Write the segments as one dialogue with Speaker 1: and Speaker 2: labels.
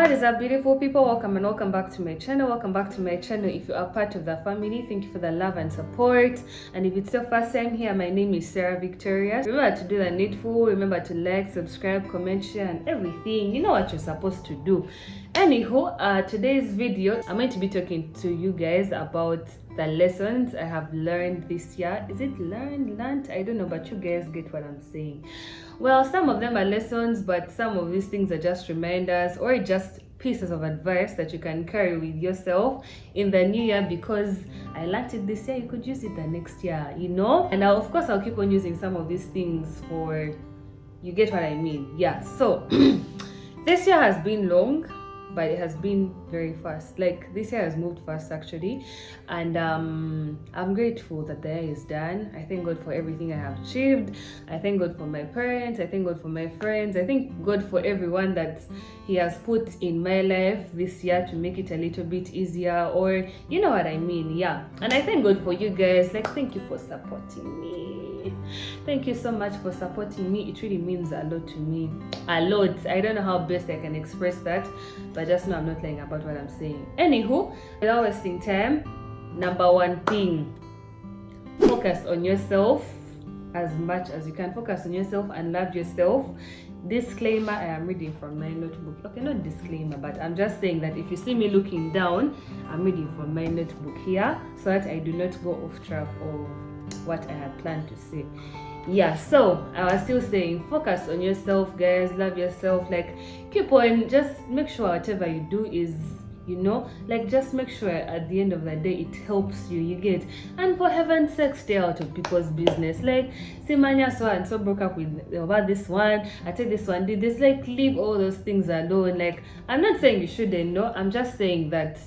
Speaker 1: What is up, beautiful people? Welcome and welcome back to my channel. Welcome back to my channel. If you are part of the family, thank you for the love and support. And if it's your first time here, my name is Sarah Victoria. Remember to do the needful. Remember to like, subscribe, comment, share, and everything. You know what you're supposed to do. Anywho, today's video, I'm going to be talking to you guys about the lessons I have learned this year. Is it learned? I don't know, but you guys get what I'm saying. Well, some of them are lessons, but some of these things are just reminders or just pieces of advice that you can carry with yourself in the new year, because I learned it this year, you could use it the next year, you know. And of course I'll keep on using some of these things for, you get what I mean. Yeah, so this year has been long, but it has been very fast. Like, this year has moved fast actually, and I'm grateful that the year is done. I thank God for everything I have achieved. I thank God for my parents. I thank God for my friends. I thank God for everyone that He has put in my life this year to make it a little bit easier, or you know what I mean. Yeah, and I thank God for you guys. Like, thank you for supporting me. Thank you so much for supporting me. It really means a lot to me. A lot. I don't know how best I can express that, but just know I'm not lying about what I'm saying. Anywho, without wasting time, number one thing, focus on yourself as much as you can. Focus on yourself and love yourself. Disclaimer, I am reading from my notebook. Okay, not disclaimer, but I'm just saying that if you see me looking down, I'm reading from my notebook here so that I do not go off track of what I had planned to say. Yeah, so I was still saying, focus on yourself, guys. Love yourself. Like, keep on, just make sure whatever you do is, you know, like, just make sure at the end of the day it helps you, you get. And for heaven's sake, stay out of people's business. Like, see, mania so and so broke up with over this one, I take this one, did this. Like, leave all those things alone. Like, I'm not saying you shouldn't, no, I'm just saying that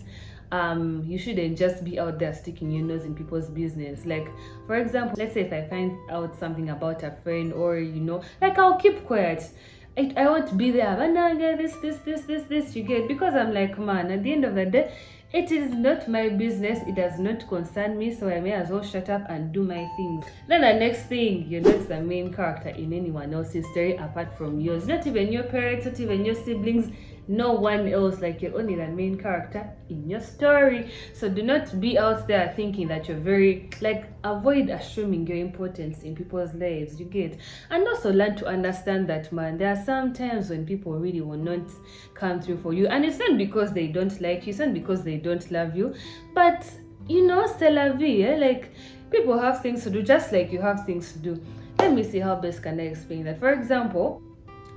Speaker 1: you shouldn't just be out there sticking your nose in people's business. Like, for example, let's say if I find out something about a friend, or you know, like, I'll keep quiet. I won't be there, but now this, you get, because I'm like, man, at the end of the day, it is not my business, it does not concern me, so I may as well shut up and do my things. Then the next thing, you're not the main character in anyone else's story apart from yours. Not even your parents, not even your siblings, no one else. Like, you're only the main character in your story. So do not be out there thinking that you're very, like, avoid assuming your importance in people's lives, you get. And also learn to understand that, man, there are some times when people really will not come through for you, and it's not because they don't like you, it's not because they don't love you, but you know, c'est la vie, eh? Like, people have things to do just like you have things to do. Let me see how best can I explain that. For example,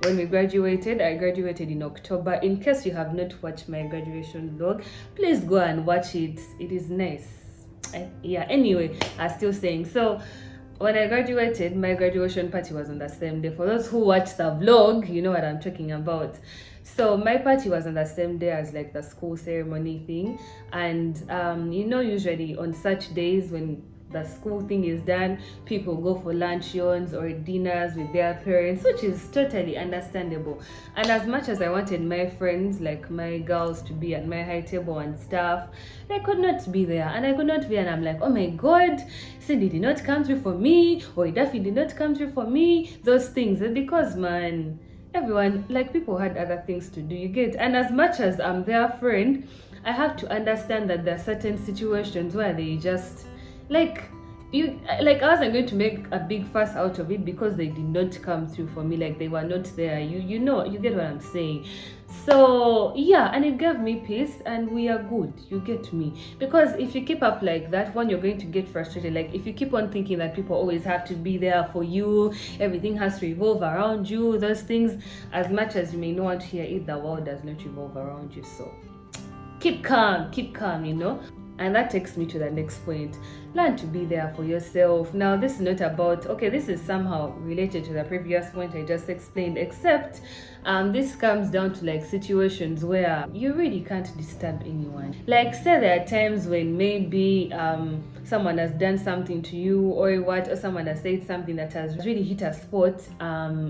Speaker 1: when we graduated, I graduated in October. In case you have not watched my graduation vlog, please go and watch it. It is nice. Yeah, anyway, I'm still saying, so when I graduated, my graduation party was on the same day. For those who watch the vlog, you know what I'm talking about. So my party was on the same day as like the school ceremony thing. And you know, usually on such days when the school thing is done, people go for luncheons or dinners with their parents, which is totally understandable. And as much as I wanted my friends, like my girls, to be at my high table and stuff, they could not be there, and I could not be. And I'm like, oh my god, Cindy did not come through for me, or Daffy did not come through for me. Those things, because, man, everyone, like, people had other things to do, you get. And as much as I'm their friend, I have to understand that there are certain situations where they just, like, I wasn't going to make a big fuss out of it because they did not come through for me, like they were not there, you know, you get what I'm saying. So yeah, and it gave me peace, and we are good, you get me. Because if you keep up like that, when you're going to get frustrated, like if you keep on thinking that people always have to be there for you, everything has to revolve around you, those things, as much as you may not want to hear it, the world does not revolve around you. So keep calm, you know. And that takes me to the next point. Learn to be there for yourself. Now, this is not about, okay, this is somehow related to the previous point I just explained, except this comes down to like situations where you really can't disturb anyone. Like, say there are times when maybe someone has done something to you, or someone has said something that has really hit a spot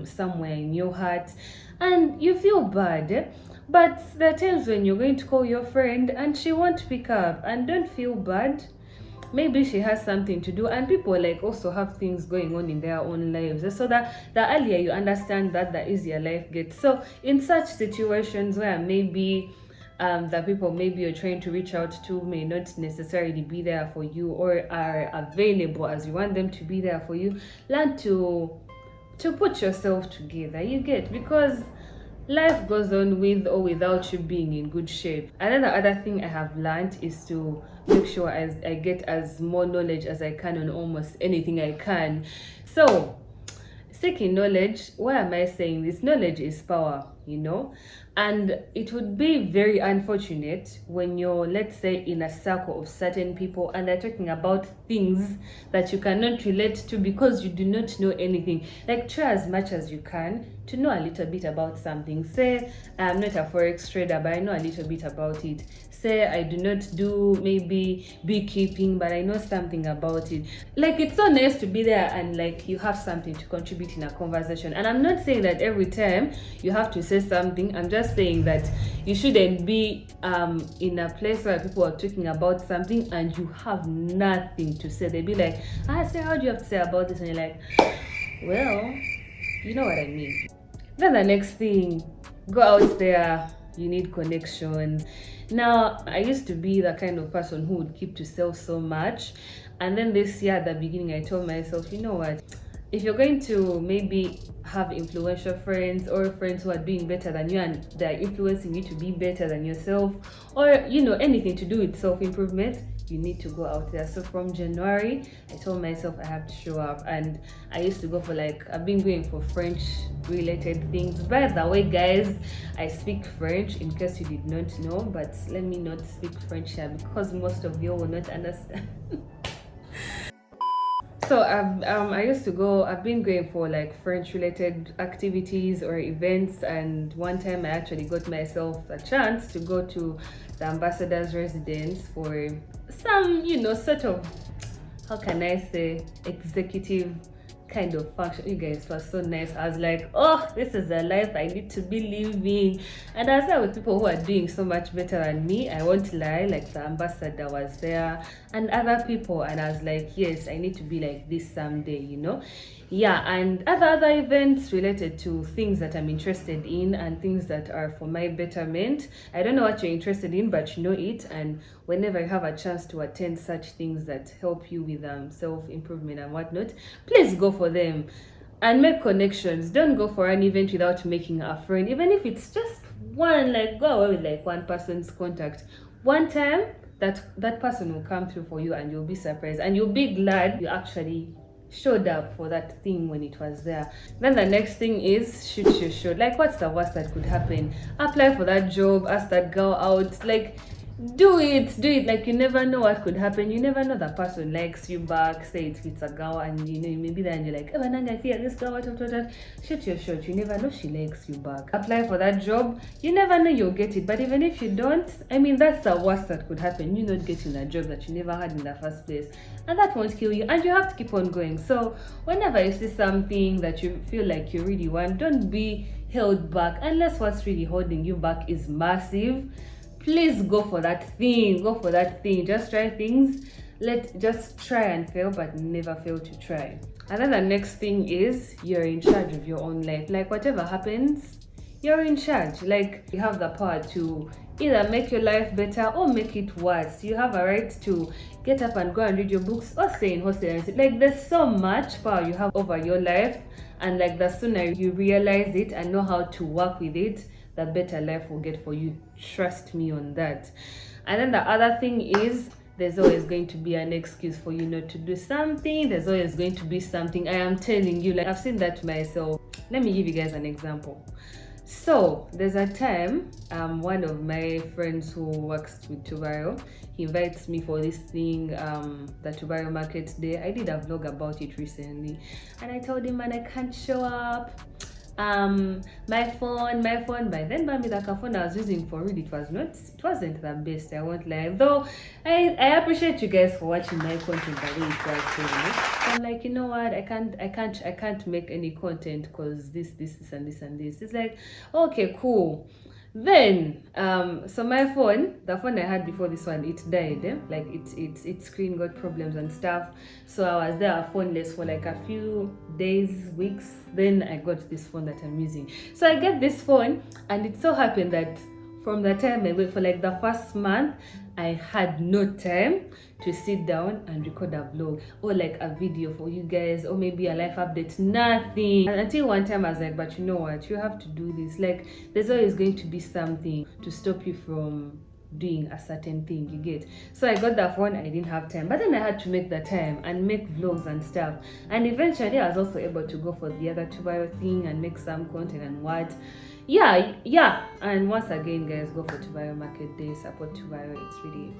Speaker 1: somewhere in your heart, and you feel bad, eh? But there are times when you're going to call your friend and she won't pick up, and don't feel bad. maybe she has something to do, and people like also have things going on in their own lives, so that the earlier you understand that, the easier life gets. So in such situations where maybe the people maybe you're trying to reach out to may not necessarily be there for you or are available as you want them to be there for you, learn to put yourself together, you get, because life goes on with or without you being in good shape. And then the other thing I have learned is to make sure as I get as more knowledge as I can on almost anything I can. So seeking knowledge, why am I saying this? Knowledge is power, you know, and it would be very unfortunate when you're, let's say, in a circle of certain people and they're talking about things that you cannot relate to because you do not know anything. Like, try as much as you can to know a little bit about something. Say, I'm not a forex trader, but I know a little bit about it. Say, I do not do maybe beekeeping, but I know something about it. Like, it's so nice to be there and like you have something to contribute in a conversation. And I'm not saying that every time you have to say something. I'm just saying that you shouldn't be in a place where people are talking about something and you have nothing to say. They'll be like, Sarah, how do you have to say about this? And you're like, well, you know what I mean. Then the next thing, go out there. You need connections. Now, I used to be the kind of person who would keep to self so much. And then this year at the beginning, I told myself, you know what? If you're going to maybe have influential friends or friends who are doing better than you and they're influencing you to be better than yourself, or, you know, anything to do with self-improvement, you need to go out there. So from January, I told myself I have to show up, and I used to go for I've been going for French related things. By the way, guys, I speak French in case you did not know, but let me not speak French here because most of you will not understand. So I used to go, I've been going for French related activities or events, and one time I actually got myself a chance to go to the ambassador's residence for some, sort of, how can I say, executive kind of function. You guys, it was so nice. I was like, oh, this is the life I need to be living. And I was there with people who are doing so much better than me. I won't lie, the ambassador was there and other people, and I was like, yes, I need to be like this someday, Yeah, and other events related to things that I'm interested in and things that are for my betterment. I don't know what you're interested in, but you know it. And whenever you have a chance to attend such things that help you with self-improvement and whatnot, please go for them and make connections. Don't go for an event without making a friend, even if it's just one. Go away with one person's contact. One time, that person will come through for you and you'll be surprised and you'll be glad you actually showed up for that thing when it was there. Then the next thing is shoot your shot. What's the worst that could happen? Apply for that job, ask that girl out, do it. You never know what could happen. You never know the person likes you back. Say it's a girl and maybe then you're like, oh, I fear this girl, what. Shoot your shot. You never know she likes you back. Apply for that job. You never know you'll get it. But even if you don't, that's the worst that could happen. You not getting a job that you never had in the first place. And that won't kill you. And you have to keep on going. So whenever you see something that you feel like you really want, don't be held back unless what's really holding you back is massive. Please go for that thing. Just try things. Just try and fail, but never fail to try. And then the next thing is you're in charge of your own life. Whatever happens, you're in charge. You have the power to either make your life better or make it worse. You have a right to get up and go and read your books or stay in hostel and sit. There's so much power you have over your life, and the sooner you realize it and know how to work with it, the better life will get for you. Trust me on that. And then the other thing is there's always going to be an excuse for you not to do something. There's always going to be something. I am telling you, I've seen that myself. Let me give you guys an example. So there's a time one of my friends who works with Tubayo, he invites me for this thing, the Tubayo Market Day. I did a vlog about it recently, and I told him, man, I can't show up. My phone, by then, the phone I was using for real, it wasn't the best, I won't lie. Though I appreciate you guys for watching my content the way it was going. I'm like, you know what, I can't make any content because this and this. It's okay, cool. Then so my phone, the phone I had before this one, it died, like its screen got problems and stuff. So I was there phoneless for like a few days, weeks. Then I got this phone that I'm using. So I get this phone, and it so happened that from the time I wait for like the first month, I had no time to sit down and record a vlog or like a video for you guys, or maybe a life update. Nothing. And until one time I was like, but you know what, you have to do this. Like, there's always going to be something to stop you from doing a certain thing, you get. So I got that phone, I didn't have time, but then I had to make the time and make vlogs and stuff. And eventually I was also able to go for the other Tubayo thing and make some content and what. Yeah. And once again, guys, go for Tubayo Market Day, support Tubayo. It's really,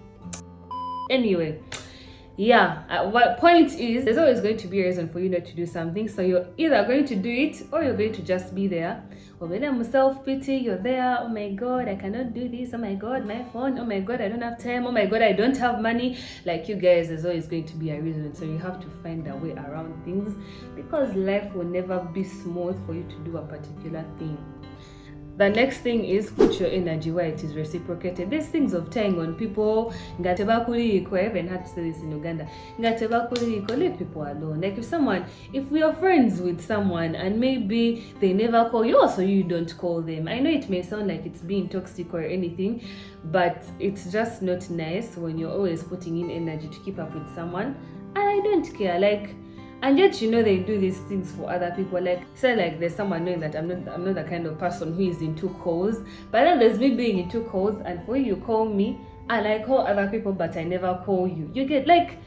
Speaker 1: anyway. What point is, there's always going to be a reason for you not to do something. So you're either going to do it, or you're going to just be there. Or when I'm self-pity, you're there, oh my god, I cannot do this, oh my god, my phone, oh my god, I don't have time, oh my god, I don't have money. Like, you guys, there's always going to be a reason. So you have to find a way around things, because life will never be smooth for you to do a particular thing. The next thing is put your energy where it is reciprocated. These things of tying on people, ngateba kuliko, I even had to say this in Uganda, ngateba kuliko, leave people alone. Like, if we are friends with someone and maybe they never call you, also you don't call them. I know it may sound like it's being toxic or anything, but it's just not nice when you're always putting in energy to keep up with someone. And I don't care, like, and yet, you know, they do these things for other people. Like, say, like, there's someone knowing that I'm not the kind of person who is into calls. But then there's me being into calls, and for you call me, and I call other people, but I never call you. You get, like,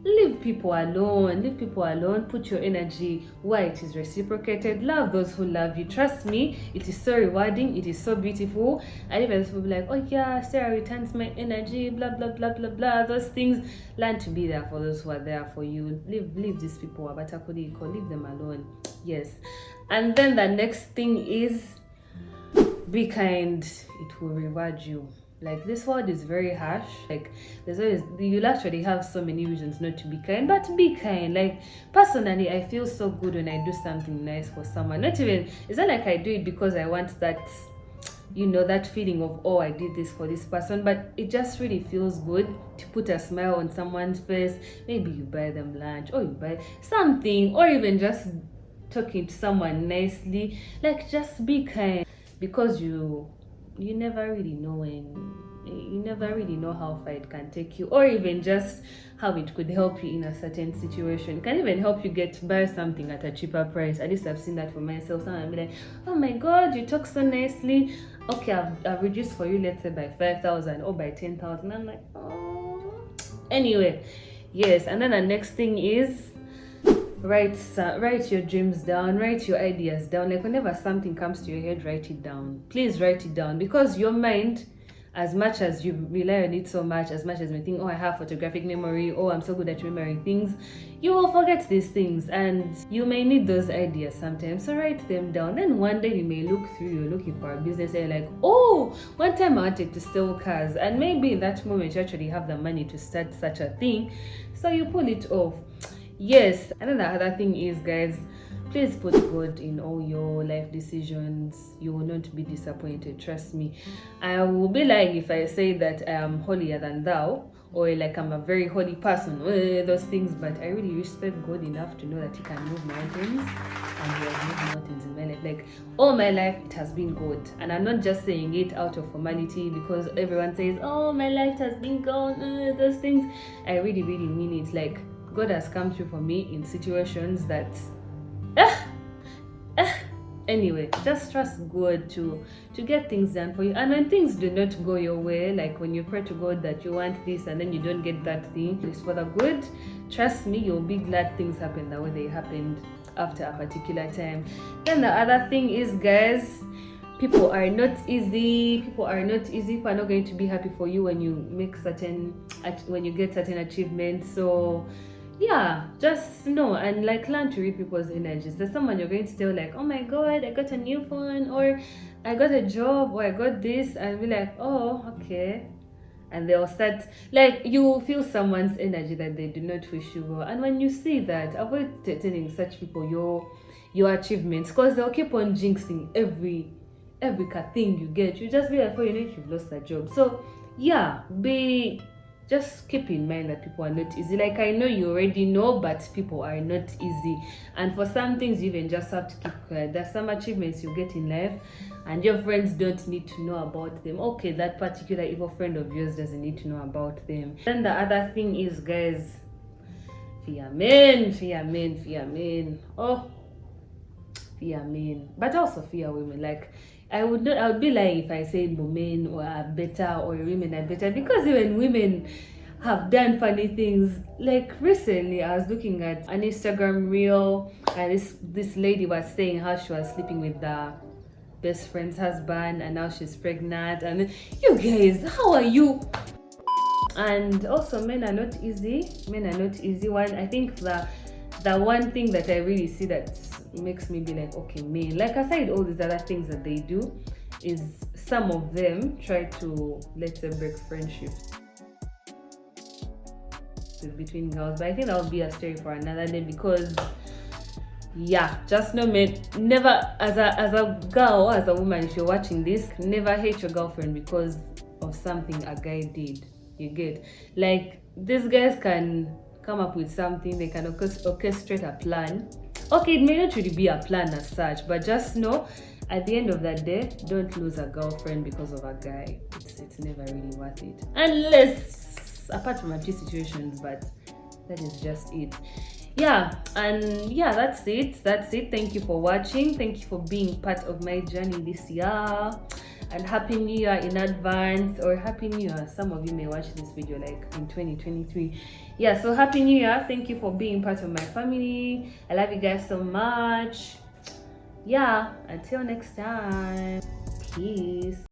Speaker 1: leave people alone. Leave people alone. Put your energy where it is reciprocated. Love those who love you. Trust me, it is so rewarding. It is so beautiful. And even people be like, oh yeah, Sarah returns my energy, blah blah blah blah blah. Those things. Learn to be there for those who are there for you. Leave these people. Leave them alone. Yes. And then the next thing is, be kind. It will reward you. Like, this world is very harsh. Like, you'll actually have so many reasons not to be kind, but be kind. Like, personally, I feel so good when I do something nice for someone. It's not like I do it because I want that, you know, that feeling of, oh, I did this for this person, but it just really feels good to put a smile on someone's face. Maybe you buy them lunch, or you buy something, or even just talking to someone nicely. Like, just be kind, because you never really know how far it can take you, or even just how it could help you in a certain situation. It can even help you get to buy something at a cheaper price. At least I've seen that for myself. Someone be like, oh my god, you talk so nicely. Okay, I've reduced for you, let's say by 5,000 or by 10,000. I'm like, oh. Anyway, yes. And then the next thing is, write your dreams down, write your ideas down. Like, whenever something comes to your head, write it down. Please write it down, because your mind, as much as you rely on it so much, as much as you think, oh, I have photographic memory, oh, I'm so good at remembering things, you will forget these things, and you may need those ideas sometimes. So write them down. Then one day you may look through, you're looking for a business, and you're like, oh, one time I wanted to sell cars, and maybe in that moment you actually have the money to start such a thing, so you pull it off. Yes. And then the other thing is, guys, please put God in all your life decisions. You will not be disappointed. Trust me. I will be lying if I say that I am holier than thou, or like I'm a very holy person, those things, but I really respect God enough to know that He can move mountains, and He has moved mountains in my life. Like, all my life, it has been God. And I'm not just saying it out of formality, because everyone says, oh, my life has been God, those things. I really, really mean it. Like, God has come through for me in situations that, anyway, just trust God to get things done for you. And when things do not go your way, like when you pray to God that you want this and then you don't get that thing, it's for the good. Trust me, you'll be glad things happen the way they happened after a particular time. Then the other thing is, guys, people are not easy. People are not going to be happy for you when you get certain achievements. So yeah, just know and like learn to read people's energies. There's someone you're going to tell, like, oh my god, I got a new phone, or I got a job, or I got this, and be like, oh, okay. And they'll start, like, you will feel someone's energy that they do not wish you well. And when you see that, avoid telling such people your achievements, because they'll keep on jinxing every thing you get, you just be like, oh, you've lost a job. So yeah, just keep in mind that people are not easy. Like, I know you already know, but people are not easy. And for some things, you even just have to keep quiet. There's some achievements you get in life, and your friends don't need to know about them. Okay, that particular evil friend of yours doesn't need to know about them. Then the other thing is, guys, fear men. Oh, fear men, but also fear women. Like, I would be lying if I said men are better or women are better, because even women have done funny things. Like, recently I was looking at an Instagram reel, and this lady was saying how she was sleeping with the best friend's husband, and now she's pregnant. And you guys, how are you? And also, men are not easy. One, I think the one thing that I really see that makes me be like, okay, men, like, aside all these other things that they do, is some of them try to, let's say, break friendships between girls. But I think that would be a story for another day, because yeah, just know, men, never, as a girl, as a woman, if you're watching this, never hate your girlfriend because of something a guy did. You get, like, these guys can come up with something, they can orchestrate a plan. Okay, it may not really be a plan as such, but just know, at the end of that day, don't lose a girlfriend because of a guy. It's never really worth it, unless, apart from a few situations, but that is just it. Yeah, and yeah, that's it. Thank you for watching. Thank you for being part of my journey this year. And Happy New Year in advance, or Happy New Year. Some of you may watch this video like in 2023. Yeah, so Happy New Year. Thank you for being part of my family. I love you guys so much. Yeah, until next time. Peace.